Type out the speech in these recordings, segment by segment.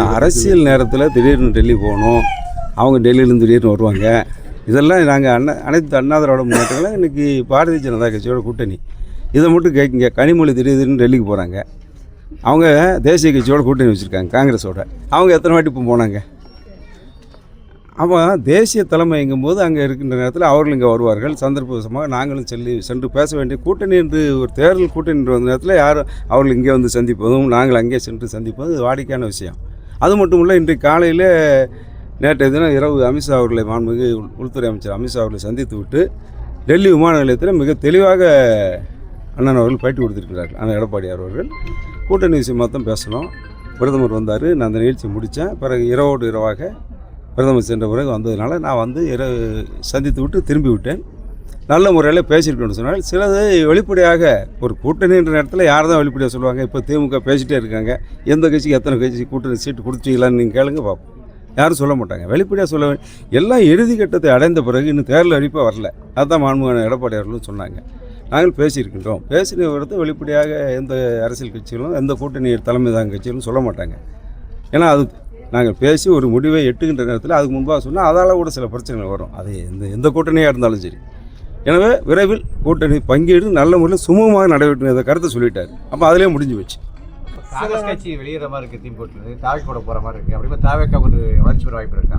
அரசியல் நேரத்தில் திடீர்னு டெல்லி போகணும், அவங்க டெல்லியிலேருந்து திடீர்னு வருவாங்க. இதெல்லாம் நாங்கள் அனைத்து அண்ணா திராவிட முன்னேற்றங்களும் இன்றைக்கி பாரதிய ஜனதா கட்சியோட கூட்டணி. இதை மட்டும் கேட்குங்க. கனிமொழி திடீர்னு டெல்லிக்கு போகிறாங்க, அவங்க தேசிய கட்சியோட கூட்டணி வச்சுருக்காங்க காங்கிரஸோட. அவங்க எத்தனை வாட்டி இப்போ போனாங்க? அவன் தேசிய தலைமைங்கும்போது அங்கே இருக்கின்ற நேரத்தில் அவர்கள் இங்கே வருவார்கள். சந்தர்ப்பவசமாக நாங்களும் சென்று பேச வேண்டிய கூட்டணி என்று ஒரு தேர்தல் கூட்டணி என்று வந்த நேரத்தில் யாரும் அவர்கள் இங்கே வந்து சந்திப்பதும் நாங்கள் அங்கே சென்று சந்திப்பதும் இது வாடிக்கையான விஷயம். அது மட்டும் இல்லை, இன்றைக்கு காலையில் நேற்றைய தினம் இரவு அமித்ஷா அவர்களை மாண்புமிகு உள்துறை அமைச்சர் அமித்ஷா அவர்களை சந்தித்து விட்டு டெல்லி விமான நிலையத்தில் மிக தெளிவாக அண்ணன் அவர்கள் பேட்டி கொடுத்துருக்கிறார்கள். அண்ணன் எடப்பாடியார் அவர்கள் கூட்டணி விஷயமாக தான் பேசணும். பிரதமர் வந்தார், நான் அந்த நிகழ்ச்சி முடித்தேன். பிறகு இரவோடு இரவாக பிரதமர் சென்ற பிறகு வந்ததுனால நான் வந்து சந்தித்து விட்டு திரும்பி விட்டேன். நல்ல முறையில் பேசியிருக்கணும்னு சொன்னால் சிலது வெளிப்படையாக ஒரு கூட்டணின்ற நேரத்தில் யார் தான் வெளிப்படையாக சொல்லுவாங்க? இப்போ திமுக பேசிகிட்டே இருக்காங்க, எந்த கட்சிக்கு எத்தனை கட்சி கூட்டணி சீட்டு கொடுத்தீங்களான்னு நீங்கள் கேளுங்க பார்ப்போம். யாரும் சொல்ல மாட்டாங்க. வெளிப்படையாக சொல்ல எல்லாம் இறுதி கட்டத்தை அடைந்த பிறகு இன்னும் தேர்தல் அறிவிப்பாக வரல. அதுதான் மாண்புமிகு எடப்பாடி அவர்களும் சொன்னாங்க. நாங்கள் பேசியிருக்கின்றோம். பேசின விவரத்தை வெளிப்படையாக எந்த அரசியல் கட்சிகளும் எந்த கூட்டணி தலைமை தாங்க கட்சிகளும் சொல்ல மாட்டாங்க. ஏன்னா அது நாங்கள் பேசி ஒரு முடிவை எட்டுகின்ற நேரத்தில் அதுக்கு முன்பாக சொன்னால் அதால் கூட சில பிரச்சனைகள் வரும். அது எந்த கூட்டணியாக இருந்தாலும் சரி. எனவே விரைவில் கூட்டணி பங்கீடு நல்ல முறையில் சுமூகமாக நடைபெற்று இந்த கருத்தை சொல்லிட்டார். அப்போ அதிலே முடிஞ்சு வச்சு காங்கிரஸ் கட்சி வெளியேற மாதிரி இருக்குது, திமுக தாவி போட போகிற மாதிரி இருக்குது. அப்படியே தாவேக்கா கொஞ்சம் வளர்ச்சி பெற வாய்ப்பு இருக்கா?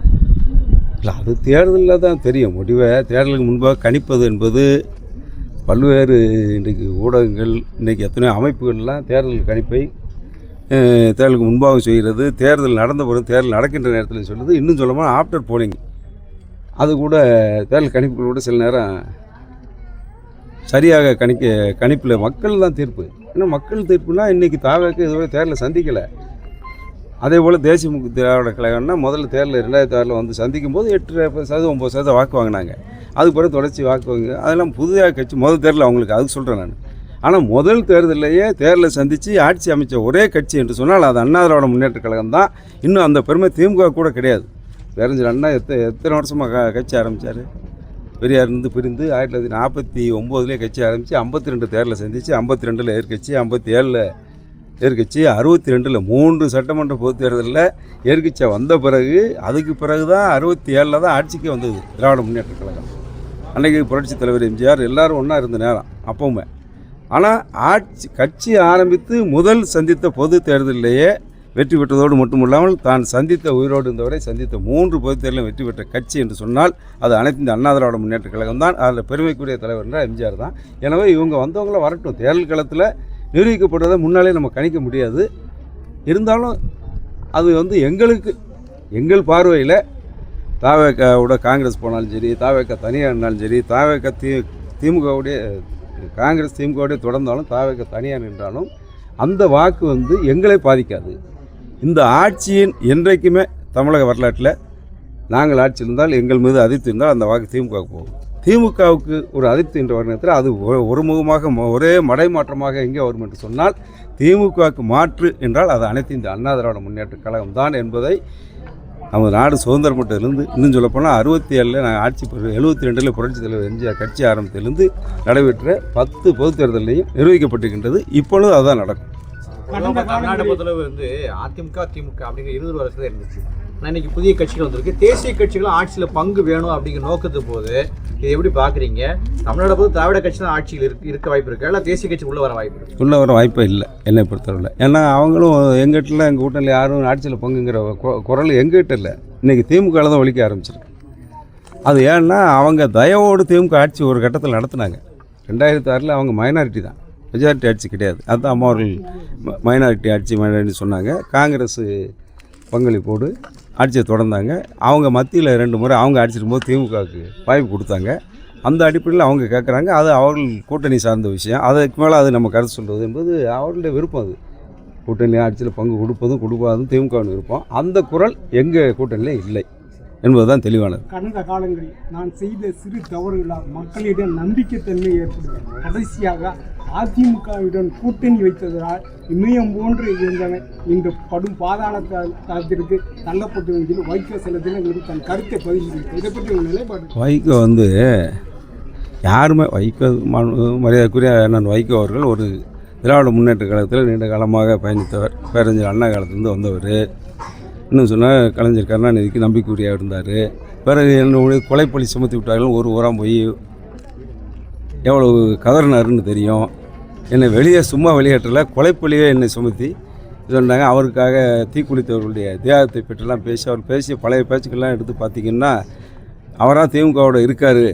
இல்லை, அது தேர்தலில் தான் தெரியும். முடிவை தேர்தலுக்கு முன்பாக கணிப்பது என்பது பல்வேறு இன்றைக்கு ஊடகங்கள் இன்றைக்கி எத்தனையோ அமைப்புகள்லாம் தேர்தல் கணிப்பை தேர்தலுக்கு முன்பாக செய்கிறது. தேர்தல் நடந்த பிறகு தேர்தல் நடக்கின்ற நேரத்தில் சொல்லுது. இன்னும் சொல்லமாக ஆஃப்டர் போலிங் அது கூட தேர்தல் கணிப்புகள் கூட சில நேரம் சரியாக கணிப்பில் மக்கள் தான் தீர்ப்பு. ஏன்னா மக்கள் தீர்ப்புனா இன்றைக்கி தாவேக்கு இதுவரை தேர்தலை சந்திக்கலை. அதே போல் தேசிய திராவிட கழகம்னா முதல்ல தேர்தல் 2006 வந்து சந்திக்கும் போது 8% 9% வாக்கு வாங்கினாங்க. அதுக்கு பிறகு தொடர்ச்சி வாக்கு வாங்க அதெல்லாம் புதிதாக கட்சி முதல் தேர்தல் அவங்களுக்கு அதுக்கு சொல்கிறேன் நான். ஆனால் முதல் தேர்தலையே தேர்தலை சந்தித்து ஆட்சி அமைச்ச ஒரே கட்சி என்று சொன்னால் அது அண்ணா திராவிட முன்னேற்ற கழகம் தான். இன்னும் அந்த பெருமை திமுக கூட கிடையாது. பேரறிஞர் அண்ணா எத்தனை வருஷமாக கட்சி ஆரம்பித்தார்? பெரியார் இருந்து பிரிந்து 1949 கட்சி ஆரம்பித்து 52 தேர்தலை சந்தித்து 52 எதிர்கட்சி, 57 எதிர்கட்சி, 62 3 சட்டமன்ற பொதுத் தேர்தலில் எதிர்கட்சியாக வந்த பிறகு அதுக்கு பிறகு தான் 67 தான் ஆட்சிக்கு வந்தது திராவிட முன்னேற்ற கழகம். அன்றைக்கி புரட்சித் தலைவர் எம்ஜிஆர் எல்லோரும் ஒன்றா இருந்த நேரம் அப்போவுமே. ஆனால் கட்சி ஆரம்பித்து முதல் சந்தித்த பொது தேர்தலிலேயே வெற்றி பெற்றதோடு மட்டுமில்லாமல் தான் சந்தித்த உயிரோடு இருந்தவரை சந்தித்த 3 பொதுத் தேர்தலில் வெற்றி பெற்ற கட்சி என்று சொன்னால் அது அனைத்து இந்த அண்ணா திராவிட முன்னேற்ற கழகம் தான். அதில் பெருமைக்குரிய தலைவர் என்றால் எம்ஜிஆர் தான். எனவே இவங்க வந்தவங்கள வரட்டும். தேர்தல் களத்தில் நிரூபிக்கப்பட்டதை முன்னாலே நம்ம கணிக்க முடியாது. இருந்தாலும் அது வந்து எங்கள் பார்வையில் தாவேக்காவோட காங்கிரஸ் போனாலும் சரி, தாவேக்கா தனியாக இருந்தாலும் சரி, தாவேக்கா திமுகவுடைய காங்கிரஸ் திமுகவுடைய தொடர்ந்தாலும் தாவேக்கா தனியாக நின்றாலும் அந்த வாக்கு வந்து எங்களை பாதிக்காது. இந்த ஆட்சியின் என்றைக்குமே தமிழக வரலாற்றில் நாங்கள் ஆட்சியில் இருந்தால் எங்கள் மீது அதிருப்தி இருந்தால் அந்த வாக்கு திமுகவுக்கு போகும். திமுகவுக்கு ஒரு அதிருப்தி என்ற வருணத்தில் அது ஒருமுகமாக ஒரே மடைமாற்றமாக எங்கே வரும் என்று சொன்னால் திமுகவுக்கு மாற்று என்றால் அது அனைத்து இந்த அண்ணா திராவிட முன்னேற்ற கழகம் தான் என்பதை நமது நாடு சுதந்திரம் பெற்றதிலிருந்து இன்னும் சொல்லப்போனால் 67 நாங்கள் ஆட்சி 72 புரட்சித் தலைவர் எம்ஜிஆர் கட்சி ஆரம்பத்திலிருந்து நடைபெற்ற 10 பொதுத் தேர்தலையும் நிர்வகிக்கப்பட்டிருக்கின்றது. இப்பொழுது அதுதான் நடக்கும். கர்நாடக பொறுத்தளவு வந்து அதிமுக திமுக அப்படிங்கிற 20 வருஷத்துல இருந்துச்சு. ஆனால் இன்றைக்கி புதிய கட்சிகள் வந்திருக்கு. தேசிய கட்சிகளும் ஆட்சியில் பங்கு வேணும் அப்படிங்கிற நோக்கத்து போது இதை எப்படி பார்க்குறீங்க? தமிழ்நாடு போது திராவிட கட்சி தான் ஆட்சியில் இருக்க வாய்ப்பு இருக்குது, இல்லை தேசிய கட்சி உள்ளே வர வாய்ப்பு இருக்குது? உள்ளே வர வாய்ப்பே இல்லை என்னை பொறுத்தவரை. ஏன்னா அவங்களும் எங்கிட்ட எங்கள் கூட்டணியில் யாரும் ஆட்சியில் பங்குங்கிற குரல் எங்கிட்ட இல்லை. இன்றைக்கி திமுகவில் தான் ஒழிக்க ஆரம்பிச்சிருக்கு. அது ஏன்னா அவங்க தயவோடு திமுக ஆட்சி ஒரு கட்டத்தில் நடத்தினாங்க. 2006 அவங்க மைனாரிட்டி தான், மெஜாரிட்டி ஆட்சி கிடையாது. அதுதான் அம்மா அவர்கள் மைனாரிட்டி ஆட்சி சொன்னாங்க. காங்கிரஸ் பங்களிப்போடு ஆட்சியை தொடர்ந்தாங்க. அவங்க மத்தியில் 2 முறை அவங்க ஆட்சிக்கும் போது திமுகவுக்கு வாய்ப்பு கொடுத்தாங்க. அந்த அடிப்படையில் அவங்க கேட்குறாங்க. அது அவர்கள் கூட்டணி சார்ந்த விஷயம். அதுக்கு மேலே அது நம்ம கருத்து சொல்கிறது என்பது அவர்களுடைய விருப்பம். அது கூட்டணி ஆட்சியில் பங்கு கொடுப்பாதும் திமுகவின் விருப்பம். அந்த குரல் எங்கள் கூட்டணியில் இல்லை என்பதுதான் தெளிவானது. கடந்த காலங்களில் நான் செய்த சிறு தவறுகளால் மக்களிடம் நம்பிக்கைத்தன்மை ஏற்படுகிறது. கடைசியாக அதிமுகவிடம் கூட்டணி வைத்ததால் இமயம் போன்று இருந்தவன் இந்த படும் பாதாள தளத்திற்கு தள்ளப்பட்டு வைகோ சில தினங்களுக்கு தன் கருத்தை பதிவு. இதை பற்றி ஒரு நிலைப்பாடு. வைகோ வந்து யாருமே மரியாதைக்குரிய அண்ணன் வைகோ அவர்கள் ஒரு திராவிட முன்னேற்ற கழகத்தில் நீண்ட காலமாக பயணித்தவர். பேரறிஞர் அண்ணா காலத்திலிருந்து வந்தவர். இன்னும் சொன்னால் கலைஞர் கருணாநிதிக்கு நம்பிக்கையுரியாக இருந்தார். பிறகு என்னுடைய கொலைப்பழி சுமத்தி விட்டார்கள். ஒரு ஊராக போய் எவ்வளவு கதறினாருன்னு தெரியும். என்னை வெளியே சும்மா வெளியேற்றல, கொலைப்பழியே என்னை சுமத்தி சொன்னாங்க. அவருக்காக தீக்குளித்தவர்களுடைய தியாகத்தை பற்றிலாம் பேசி அவர் பேசிய பழைய பேச்சுக்கள்லாம் எடுத்து பார்த்திங்கன்னா அவராக திமுகவோட இருக்கார்,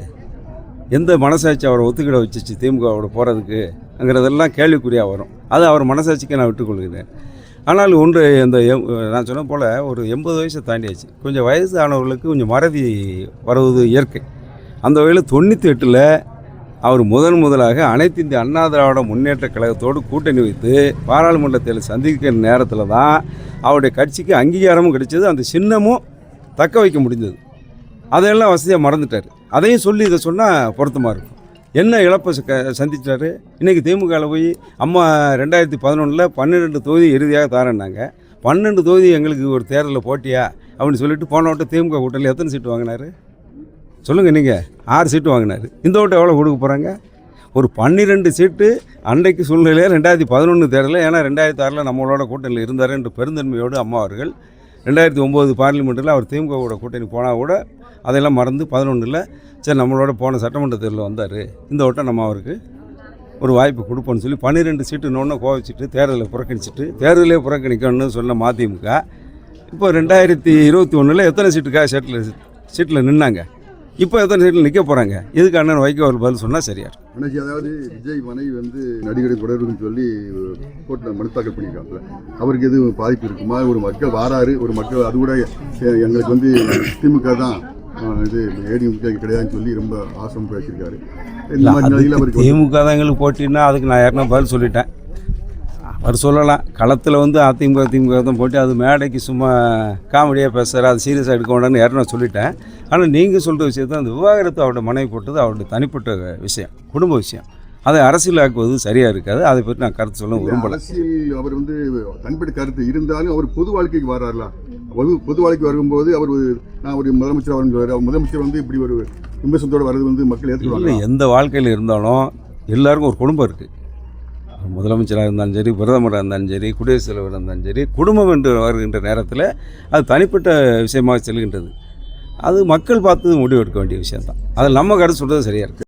எந்த மனசாட்சி அவரை ஒத்துக்கிட வச்சிச்சு திமுகவோட போகிறதுக்குங்கிறதெல்லாம் கேள்விக்குறியாக வரும். அது அவர் மனசாட்சிக்கு நான் விட்டுக்கொள்கிறேன். ஆனால் ஒன்று இந்த நான் சொன்ன போல் ஒரு 80 வயசை தாண்டியாச்சு. கொஞ்சம் வயசு ஆனவர்களுக்கு கொஞ்சம் மறதி வருவது இயற்கை. அந்த வகையில் 98ல் அவர் முதலாக அனைத்து இந்திய அண்ணா திராவிட முன்னேற்ற கழகத்தோடு கூட்டணி வைத்து பாராளுமன்றத்தில் சந்திக்கிற நேரத்தில் தான் அவருடைய கட்சிக்கு அங்கீகாரமும் கிடைச்சது, அந்த சின்னமும் தக்க வைக்க முடிந்தது. அதையெல்லாம் வசதியாக மறந்துட்டார். அதையும் சொல்லி இதை சொன்னால் பொருத்தமாக இருக்கும். என்ன இழப்பை சந்திச்சார். இன்றைக்கி திமுகவில் போய் அம்மா 2011 12 தொகுதி இறுதியாக தாரேன்னாங்க. 12 தொகுதி எங்களுக்கு ஒரு தேர்தலில் போட்டியா அப்படின்னு சொல்லிட்டு போன வட்டம் திமுக கூட்டணியில் எத்தனை சீட்டு வாங்கினார் சொல்லுங்கள்? நீங்கள் 6 சீட்டு வாங்கினார். இந்த வட்டம் எவ்வளோ கொடுக்க போகிறாங்க? ஒரு 12 சீட்டு அன்றைக்கு சூழ்நிலையில் 2011 தேர்தலில். ஏன்னா 2006 நம்மளோட கூட்டணியில் இருந்தார் என்று பெருந்தன்மையோடு அம்மா அவர்கள் 2009 பார்லிமெண்ட்டில் அவர் திமுகவோட கூட்டணி போனால் கூட அதெல்லாம் மறந்து 11ல் சரி நம்மளோட போன சட்டமன்ற தேர்தலில் வந்தார், இந்த வட்டம் நம்ம அவருக்கு ஒரு வாய்ப்பு கொடுப்போன்னு சொல்லி 12 சீட்டுன்னு கோவிச்சிட்டு தேர்தலே புறக்கணிக்கணும்னு சொன்ன மதிமுக இப்போ 2021 எத்தனை சீட்டுக்காக சீட்டில் நின்னாங்க, இப்போ எத்தனை சீட்டில் நிற்க போகிறாங்க? இதுக்கு அண்ணன் வைகோ அவர் பதில் சொன்னால் சரியா இருக்கும். அன்னைக்கு அதாவது விஜய் மனைவி வந்து நடிகரை தொடருன்னு சொல்லி கோர்ட்டில் மனு தாக்கல் பண்ணியிருக்காங்க. அவருக்கு எதுவும் பாதிப்பு இருக்குமா? ஒரு மக்கள் வாராரு, ஒரு மக்கள் அது கூட எங்களுக்கு வந்து திமுக தான் இது ஏடிஎம்கே கிடையாதுன்னு சொல்லி ரொம்ப ஆசம் பேசியிருக்காரு. இந்த மாதிரி நிலையில் அவருக்கு திமுக தான் எங்களுக்கு போட்டின்னா அதுக்கு நான் யாருன்னா பதில் சொல்லிட்டேன். அவர் சொல்லலாம் களத்தில் வந்து திமுக தான் போட்டி, அது மேடைக்கு சும்மா காமெடியாக பேசுகிற, அது சீரியஸாக எடுக்க வேண்டாம்னு யாரும் நான் சொல்லிட்டேன். ஆனால் நீங்கள் சொல்கிற விஷயத்தை அந்த விவாகரத்து அவருடைய மனைவி போட்டது அவருடைய தனிப்பட்ட விஷயம், குடும்ப விஷயம். அதை அரசியலாக்குவது சரியாக இருக்காது. அதை பற்றி நான் கருத்து சொல்ல விரும்பலை. அரசியல் அவர் வந்து தனிப்பட்ட கருத்து இருந்தாலும் அவர் பொது வாழ்க்கைக்கு வராருலாம். பொது வாழ்க்கை வரும்போது அவர் நான் ஒரு முதலமைச்சர் வரணும், முதலமைச்சர் வந்து இப்படி ஒரு விமர்சனத்தோடு வர்றது வந்து மக்கள் ஏற்றுக்கொள்ள. எந்த வாழ்க்கையில் இருந்தாலும் எல்லாருக்கும் ஒரு குடும்பம் இருக்குது. முதலமைச்சராக இருந்தாலும் சரி, பிரதமராக இருந்தாலும் சரி, குடியரசுத் தலைவராக இருந்தாலும் சரி, குடும்பம் என்று வருகின்ற நேரத்தில் அது தனிப்பட்ட விஷயமாக செல்கின்றது. அது மக்கள் பார்த்து முடிவெடுக்க வேண்டிய விஷயம்தான். அதில் நம்ம கருத்து சொல்கிறது சரியாக இருக்குது.